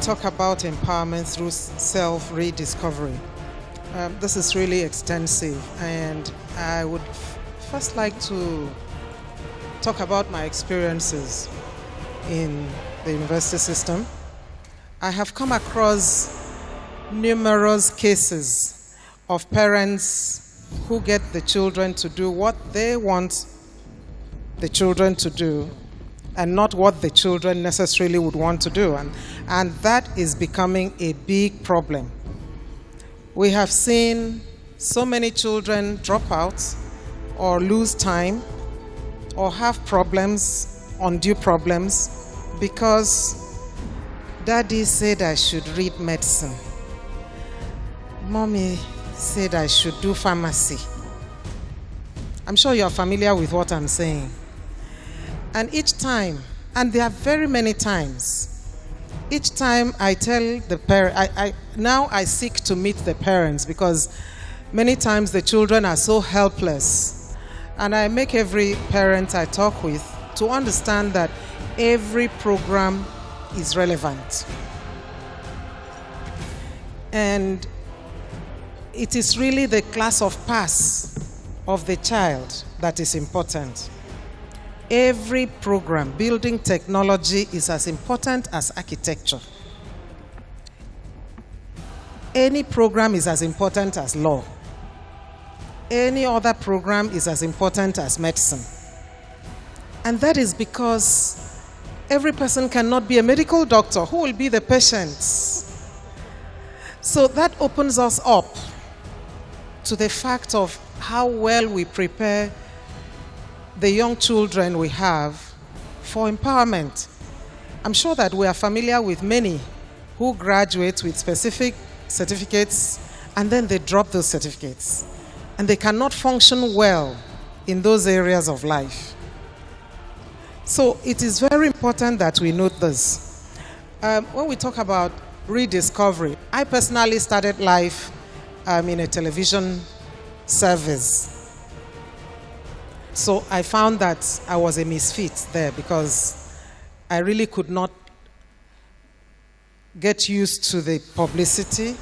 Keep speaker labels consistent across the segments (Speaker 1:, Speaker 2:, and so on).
Speaker 1: talk about empowerment through self-rediscovery. This is really extensive, and I would first like to talk about my experiences in the university system. I have come across numerous cases of parents who get the children to do what they want the children to do and not what the children necessarily would want to do. And that is becoming a big problem. We have seen so many children drop out or lose time or have problems, undue problems, because Daddy said I should read medicine. Mommy said I should do pharmacy. I'm sure you're familiar with what I'm saying. And each time, and there are very many times, each time I tell the parent, now I seek to meet the parents, because many times the children are so helpless. And I make every parent I talk with to understand that every program is relevant. And it is really the class of pass of the child that is important. Every program, building technology, is as important as architecture. Any program is as important as law. Any other program is as important as medicine. And that is because every person cannot be a medical doctor. Who will be the patients? So that opens us up to the fact of how well we prepare the young children we have for empowerment. I'm sure that we are familiar with many who graduate with specific certificates and then they drop those certificates and they cannot function well in those areas of life. So it is very important that we note this. When we talk about rediscovery, I personally started life in a television service. So I found that I was a misfit there because I really could not get used to the publicity.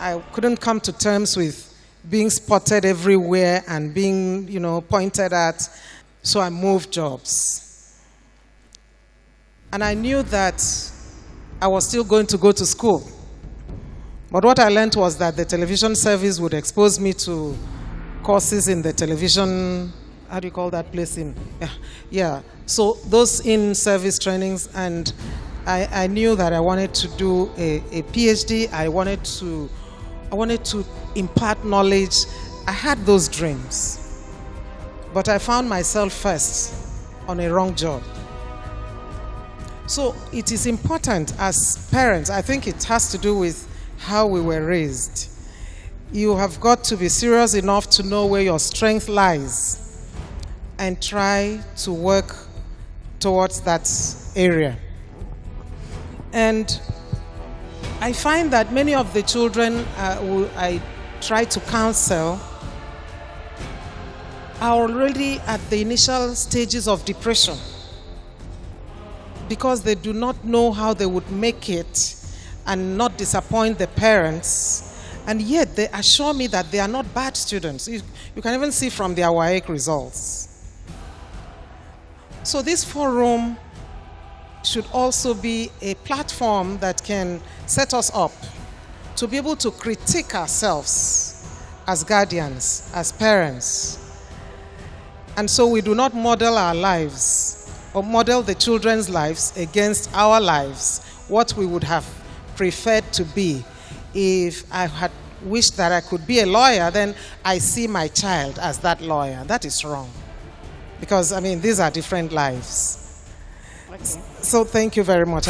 Speaker 1: I couldn't come to terms with being spotted everywhere and being, pointed at. So I moved jobs. And I knew that I was still going to go to school. But what I learned was that the television service would expose me to courses in the television, how do you call that place in? Yeah. So those in-service trainings, and I knew that I wanted to do a PhD. I wanted to impart knowledge. I had those dreams. But I found myself first on a wrong job. So it is important as parents. I think it has to do with how we were raised. You have got to be serious enough to know where your strength lies and try to work towards that area. And I find that many of the children who I try to counsel are already at the initial stages of depression because they do not know how they would make it and not disappoint the parents. And yet they assure me that they are not bad students. You can even see from their WAEC results. So this forum should also be a platform that can set us up to be able to critique ourselves as guardians, as parents. And so we do not model our lives or model the children's lives against our lives, what we would have preferred to be. If I had wished that I could be a lawyer, then I see my child as that lawyer. That is wrong. Because, these are different lives. Okay. So thank you very much.